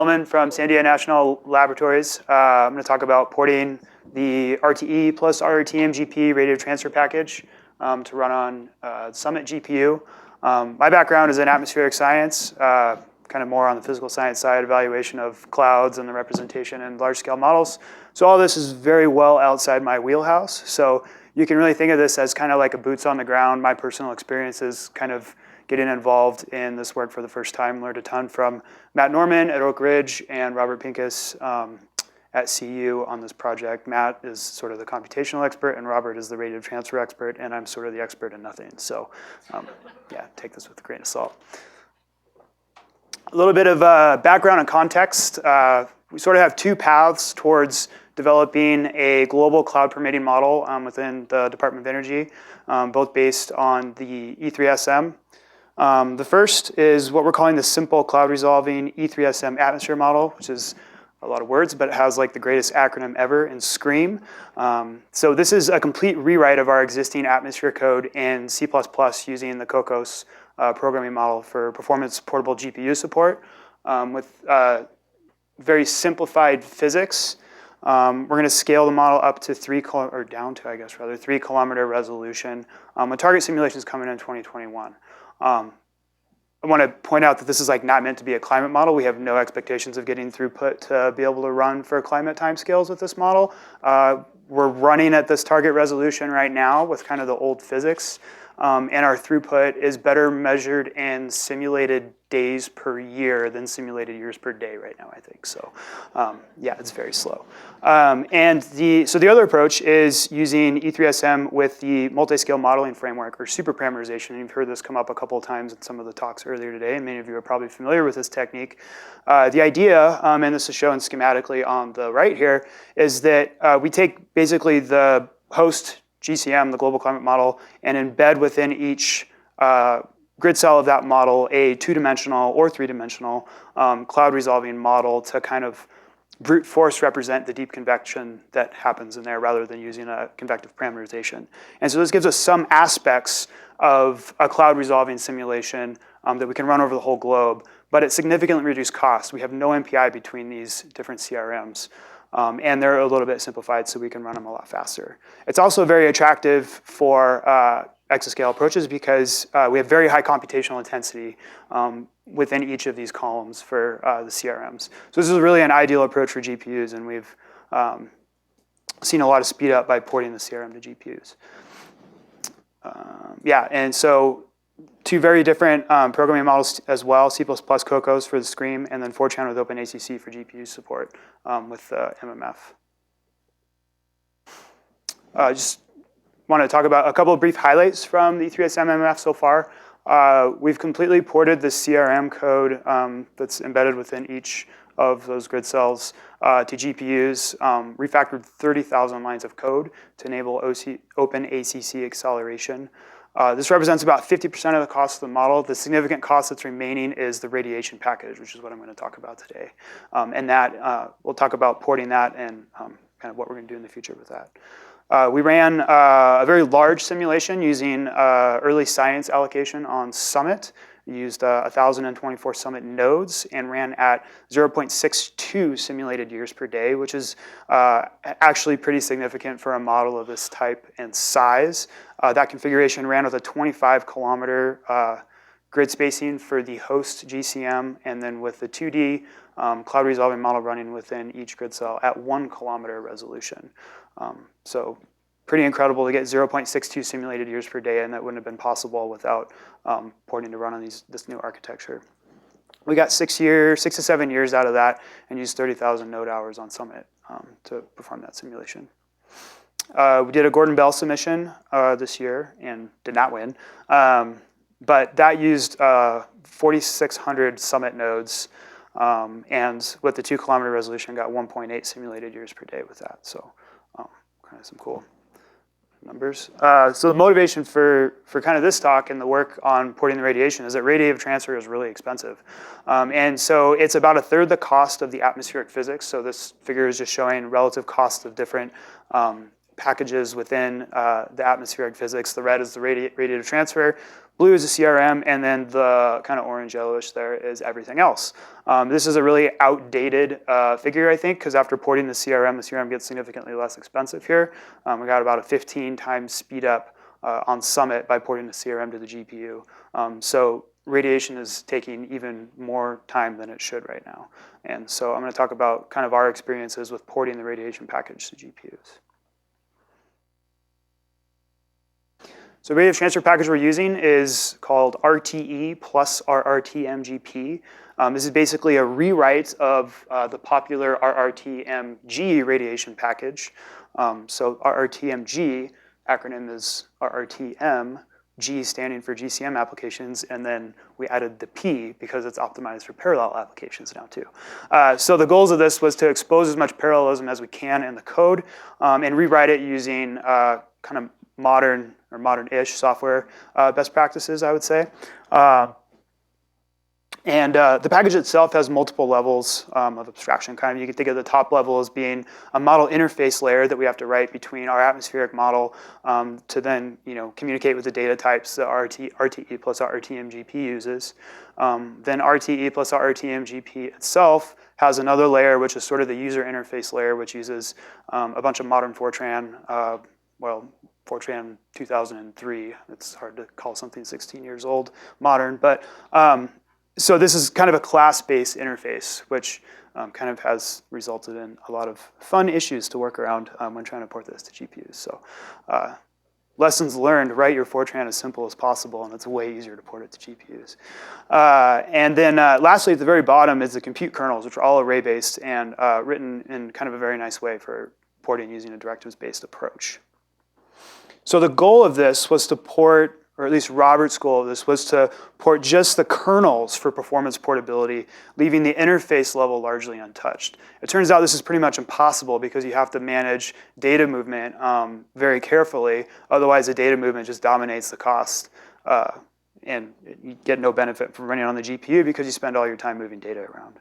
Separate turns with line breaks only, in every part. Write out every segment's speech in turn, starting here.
Hillman from Sandia National Laboratories. I'm going to talk about porting the RTE plus RRTMGP radiative transfer package to run on Summit GPU. My background is in atmospheric science, kind of more on the physical science side, evaluation of clouds and the representation in large-scale models. So all this is very well outside my wheelhouse. So you can really think of this as kind of like a boots on the ground. My personal experience is kind of getting involved in this work for the first time. Learned a ton from Matt Norman at Oak Ridge and Robert Pincus at CU on this project. Matt is sort of the computational expert, and Robert is the radiative transfer expert, and I'm sort of the expert in nothing. So yeah, take this with a grain of salt. A little bit of background and context. We sort of have two paths towards developing a global cloud permitting model within the Department of Energy, both based on the E3SM. The first is what we're calling the simple cloud resolving E3SM atmosphere model, which is a lot of words, but it has like the greatest acronym ever in SCREAM. So this is a complete rewrite of our existing atmosphere code in C++ using the Cocos programming model for performance portable GPU support with very simplified physics. We're going to scale the model up to 3 kilometer resolution. With target simulations coming in 2021. I want to point out that this is like not meant to be a climate model. We have no expectations of getting throughput to be able to run for climate timescales with this model. We're running at this target resolution right now with kind of the old physics. And our throughput is better measured in simulated days per year than simulated years per day right now, I think. So yeah, it's very slow. So the other approach is using E3SM with the multi-scale modeling framework or super parameterization. And you've heard this come up a couple of times in some of the talks earlier today, and many of you are probably familiar with this technique. The idea, and this is shown schematically on the right here, is that we take basically the host GCM, the global climate model, and embed within each grid cell of that model a two-dimensional or three-dimensional cloud resolving model to kind of brute force represent the deep convection that happens in there rather than using a convective parameterization. And so this gives us some aspects of a cloud resolving simulation that we can run over the whole globe, but it significantly reduced costs. We have no MPI between these different CRMs. And they're a little bit simplified so we can run them a lot faster. It's also very attractive for exascale approaches because we have very high computational intensity within each of these columns for the CRMs. So this is really an ideal approach for GPUs, and we've seen a lot of speed up by porting the CRM to GPUs. Yeah, and so two very different programming models as well, C++ Cocos for the SCREAM, and then Fortran with OpenACC for GPU support with MMF. Just want to talk about a couple of brief highlights from the E3SM MMF so far. We've completely ported the CRM code that's embedded within each of those grid cells to GPUs, refactored 30,000 lines of code to enable OpenACC acceleration. This represents about 50% of the cost of the model. The significant cost that's remaining is the radiation package, which is what I'm going to talk about today. And that, we'll talk about porting that and kind of what we're going to do in the future with that. We ran a very large simulation using early science allocation on Summit. We used 1,024 Summit nodes and ran at 0.62 simulated years per day, which is actually pretty significant for a model of this type and size. That configuration ran with a 25 kilometer grid spacing for the host GCM, and then with the 2D cloud resolving model running within each grid cell at 1 kilometer resolution. So pretty incredible to get 0.62 simulated years per day, and that wouldn't have been possible without porting to run on this new architecture. We got 6 to 7 years out of that and used 30,000 node hours on Summit to perform that simulation. We did a Gordon Bell submission this year and did not win, but that used 4,600 Summit nodes, and with the 2 kilometer resolution got 1.8 simulated years per day with that. So kind of some cool numbers. So the motivation for kind of this talk and the work on porting the radiation is that radiative transfer is really expensive. And so it's about a third the cost of the atmospheric physics. So this figure is just showing relative cost of different packages within the atmospheric physics. The red is the radiative transfer, blue is the CRM, and then the kind of orange yellowish there is everything else. This is a really outdated figure, I think, because after porting the CRM gets significantly less expensive here. We got about a 15 times speed up on Summit by porting the CRM to the GPU. So radiation is taking even more time than it should right now. And so I'm going to talk about kind of our experiences with porting the radiation package to GPUs. So the radiative transfer package we're using is called RTE+RRTMGP. This is basically a rewrite of the popular RRTMG radiation package. So RRTMG acronym is RRTM, G standing for GCM applications, and then we added the P because it's optimized for parallel applications now too. So the goals of this was to expose as much parallelism as we can in the code and rewrite it using kind of modern or modern-ish software best practices, I would say. The package itself has multiple levels of abstraction. Kind of, you can think of the top level as being a model interface layer that we have to write between our atmospheric model to then, communicate with the data types that RTE+RRTMGP uses. Then RTE+RRTMGP itself has another layer, which is sort of the user interface layer, which uses a bunch of modern Fortran, Fortran 2003. It's hard to call something 16 years old modern, but so this is kind of a class-based interface, which kind of has resulted in a lot of fun issues to work around when trying to port this to GPUs. So lessons learned, write your Fortran as simple as possible, and it's way easier to port it to GPUs. And then lastly, at the very bottom is the compute kernels, which are all array-based and written in kind of a very nice way for porting using a directives-based approach. So the goal of this was to port, or at least Robert's goal of this, was to port just the kernels for performance portability, leaving the interface level largely untouched. It turns out this is pretty much impossible because you have to manage data movement very carefully. Otherwise, the data movement just dominates the cost. And you get no benefit from running on the GPU because you spend all your time moving data around.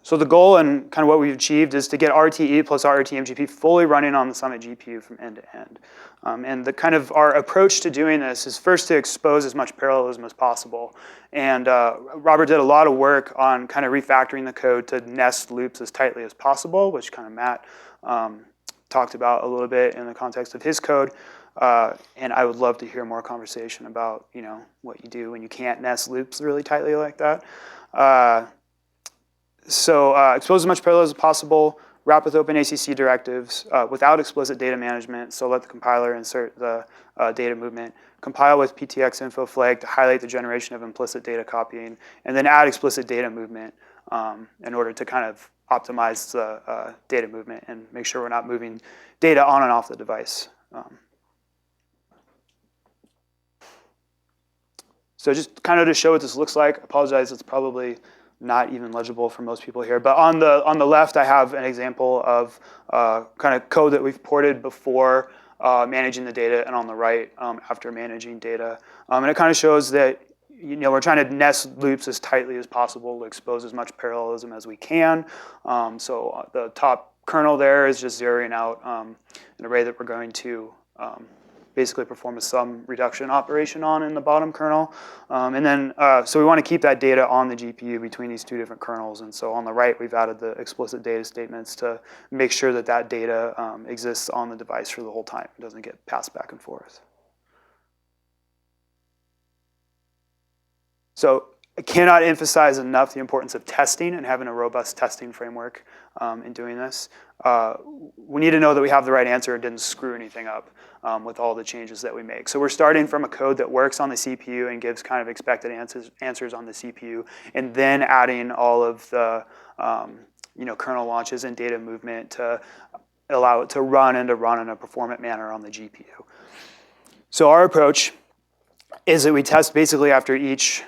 So the goal and kind of what we've achieved is to get RTE+RRTMGP fully running on the Summit GPU from end to end. And the kind of our approach to doing this is first to expose as much parallelism as possible. And Robert did a lot of work on kind of refactoring the code to nest loops as tightly as possible, which kind of Matt talked about a little bit in the context of his code. And I would love to hear more conversation about what you do when you can't nest loops really tightly like that. So expose as much parallelism as possible, wrap with open ACC directives without explicit data management, so let the compiler insert the data movement, compile with PTX info flag to highlight the generation of implicit data copying, and then add explicit data movement in order to kind of optimize the data movement and make sure we're not moving data on and off the device. So just kind of to show what this looks like, I apologize, it's probably not even legible for most people here. But on the left, I have an example of kind of code that we've ported before managing the data, and on the right, after managing data. And it kind of shows that we're trying to nest loops as tightly as possible to expose as much parallelism as we can. So the top kernel there is just zeroing out an array that we're going to basically perform a sum reduction operation on in the bottom kernel. And then, so we want to keep that data on the GPU between these two different kernels. And so on the right, we've added the explicit data statements to make sure that that data exists on the device for the whole time. It doesn't get passed back and forth. So I cannot emphasize enough the importance of testing and having a robust testing framework in doing this. We need to know that we have the right answer and didn't screw anything up with all the changes that we make. So we're starting from a code that works on the CPU and gives kind of expected answers on the CPU, and then adding all of the kernel launches and data movement to allow it to run in a performant manner on the GPU. So our approach is that we test basically after each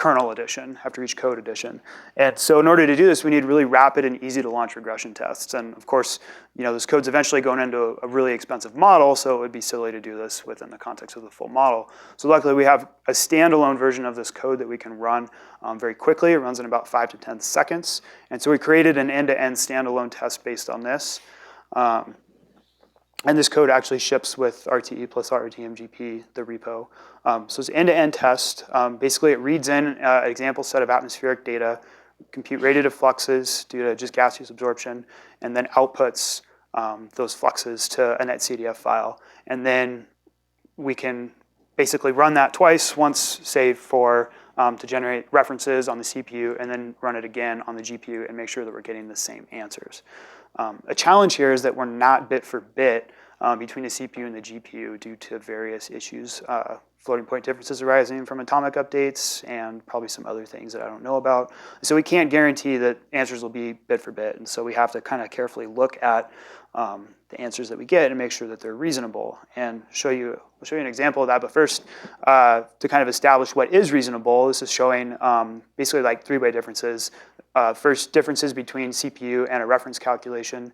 kernel edition, after each code edition. And so in order to do this, we need really rapid and easy to launch regression tests. And of course, this code's eventually going into a really expensive model, so it would be silly to do this within the context of the full model. So luckily, we have a standalone version of this code that we can run very quickly. It runs in about 5 to 10 seconds. And so we created an end-to-end standalone test based on this. And this code actually ships with RTE+RRTMGP, the repo. So it's an end-to-end test. Basically, it reads in an example set of atmospheric data, compute radiative fluxes due to just gaseous absorption, and then outputs those fluxes to a netcdf file. And then we can basically run that twice, once, say, to generate references on the CPU, and then run it again on the GPU and make sure that we're getting the same answers. A challenge here is that we're not bit for bit between the CPU and the GPU due to various issues, floating point differences arising from atomic updates and probably some other things that I don't know about. So we can't guarantee that answers will be bit for bit, and so we have to kind of carefully look at the answers that we get and make sure that they're reasonable. And I'll show you an example of that. But first, to kind of establish what is reasonable, this is showing basically like three-way differences. First, differences between CPU and a reference calculation,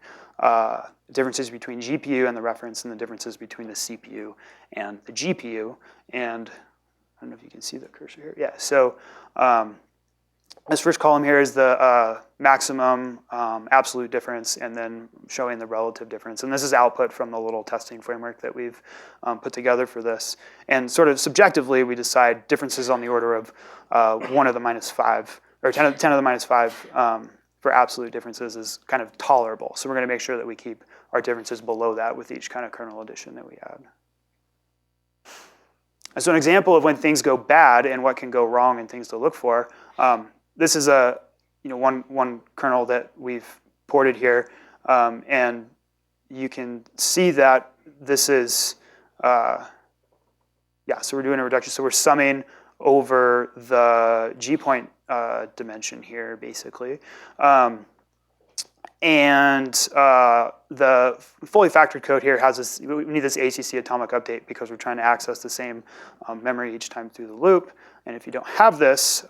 differences between GPU and the reference, and the differences between the CPU and the GPU. And I don't know if you can see the cursor here. Yeah, so this first column here is the maximum absolute difference, and then showing the relative difference. And this is output from the little testing framework that we've put together for this. And sort of subjectively, we decide differences on the order of 1 to the minus 5, or 10 to the minus 5 for absolute differences is kind of tolerable. So we're going to make sure that we keep our differences below that with each kind of kernel addition that we add. And so an example of when things go bad and what can go wrong and things to look for. This is one kernel that we've ported here, and you can see that this is so we're doing a reduction. So we're summing over the G point dimension here, basically. And the fully factored code here has this, we need this ACC atomic update because we're trying to access the same memory each time through the loop. And if you don't have this,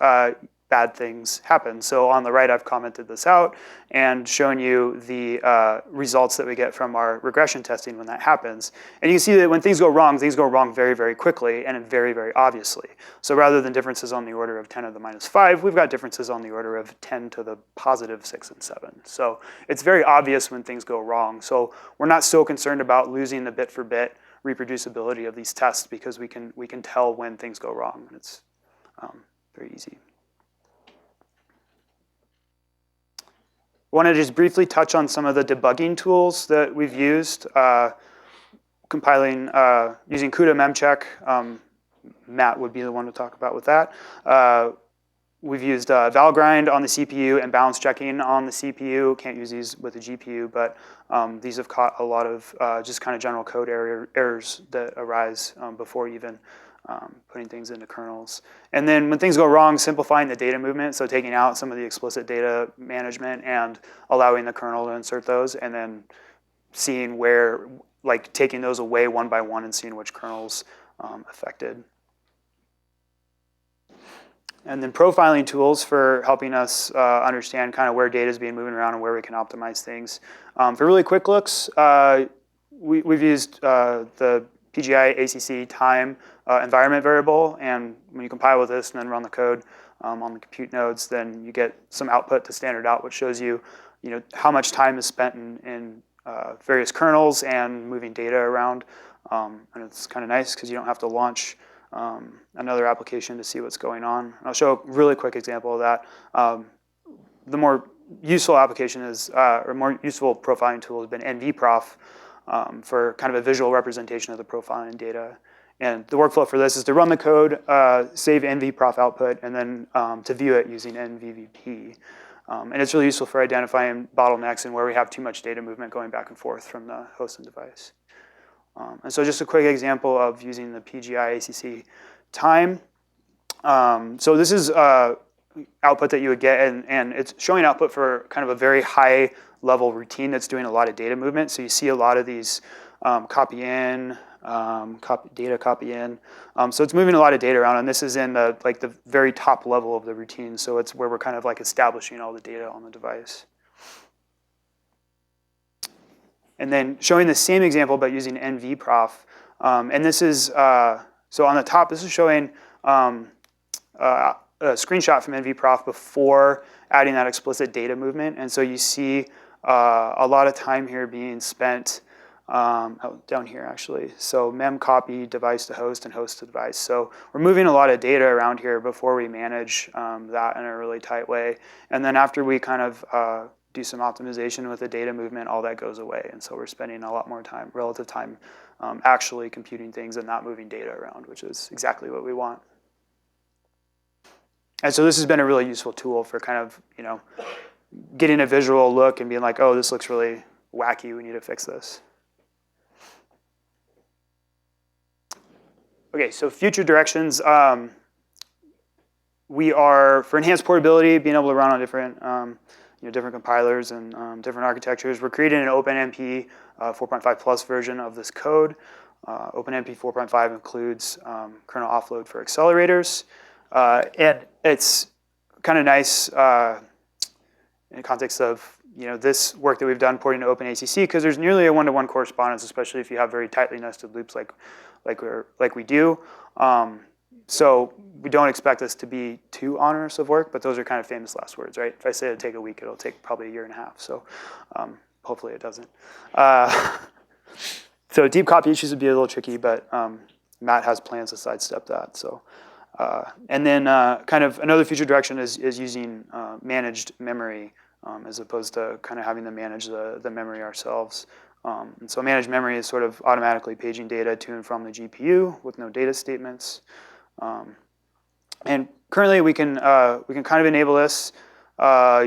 bad things happen. So on the right, I've commented this out and shown you the results that we get from our regression testing when that happens. And you can see that when things go wrong very, very quickly and very, very obviously. So rather than differences on the order of 10 to the minus 5, we've got differences on the order of 10 to the positive 6 and 7. So it's very obvious when things go wrong. So we're not so concerned about losing the bit for bit reproducibility of these tests because we can tell when things go wrong. And it's very easy. I want to just briefly touch on some of the debugging tools that we've used, compiling using CUDA memcheck. Matt would be the one to talk about with that. We've used valgrind on the CPU and balance checking on the CPU. Can't use these with the GPU, but these have caught a lot of just kind of general code errors that arise before even putting things into kernels. And then when things go wrong, simplifying the data movement, so taking out some of the explicit data management and allowing the kernel to insert those, and then seeing where, like taking those away one by one and seeing which kernels affected. And then profiling tools for helping us understand kind of where data is being moving around and where we can optimize things. For really quick looks, we've used the PGI ACC time environment variable, and when you compile with this and then run the code on the compute nodes, then you get some output to standard out, which shows you, how much time is spent in various kernels and moving data around. And it's kind of nice because you don't have to launch another application to see what's going on. I'll show a really quick example of that. The more useful application is, or more useful profiling tool has been NVProf for kind of a visual representation of the profiling data. And the workflow for this is to run the code, save NVProf output, and then to view it using NVVP. And it's really useful for identifying bottlenecks and where we have too much data movement going back and forth from the host and device. And so just a quick example of using the PGI ACC time. So this is output that you would get, and it's showing output for kind of a very high level routine that's doing a lot of data movement. So you see a lot of these copy in, data copy in. So it's moving a lot of data around, and this is in the very top level of the routine. So it's where we're kind of like establishing all the data on the device. And then showing the same example but using NV-Prof. And this is, so on the top, this is showing a screenshot from NV-Prof before adding that explicit data movement. And so you see a lot of time here being spent down here actually. So mem copy device to host and host to device. So we're moving a lot of data around here before we manage that in a really tight way. And then after we kind of do some optimization with the data movement, all that goes away. And so we're spending a lot more time, relative time, actually computing things and not moving data around, which is exactly what we want. And so this has been a really useful tool for kind of, getting a visual look and being like, oh, this looks really wacky, we need to fix this. Okay, so future directions. We are, for enhanced portability, being able to run on different different compilers and different architectures. We're creating an OpenMP 4.5 plus version of this code. OpenMP 4.5 includes kernel offload for accelerators. And it's kind of nice in the context of this work that we've done porting to OpenACC, because there's nearly a one-to-one correspondence, especially if you have very tightly nested loops like we do. So we don't expect this to be too onerous of work, but those are kind of famous last words, right? If I say it'll take a week, it'll take probably a year and a half. So hopefully it doesn't. So deep copy issues would be a little tricky, but Matt has plans to sidestep that. So, and then kind of another future direction is using managed memory as opposed to kind of having to manage the memory ourselves. And so managed memory is sort of automatically paging data to and from the GPU with no data statements. And currently we can kind of enable this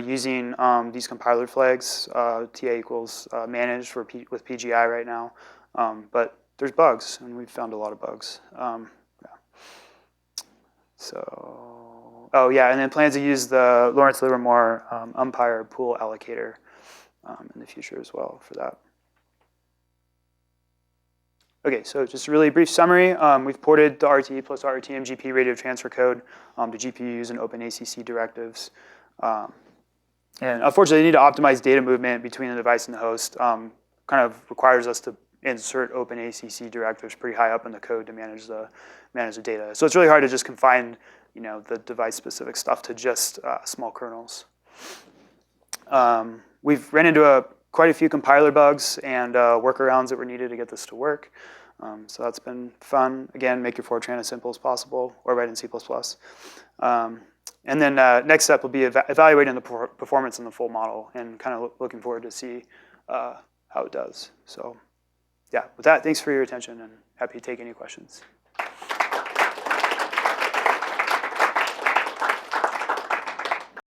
using these compiler flags, TA equals managed with PGI right now. But there's bugs, and we've found a lot of bugs. Yeah. So, oh yeah, and then plans to use the Lawrence Livermore umpire pool allocator in the future as well for that. Okay, so just a really brief summary. We've ported the RTE+RRTMGP radiative transfer code to GPUs and OpenACC directives. And unfortunately, they need to optimize data movement between the device and the host. Kind of requires us to insert OpenACC directives pretty high up in the code to manage the data. So it's really hard to just confine the device-specific stuff to just small kernels. We've ran into quite a few compiler bugs and workarounds that were needed to get this to work. So that's been fun. Again, make your Fortran as simple as possible, or write in C++. And then next step will be evaluating the performance in the full model and kind of looking forward to see how it does. So yeah, with that, thanks for your attention and happy to take any questions.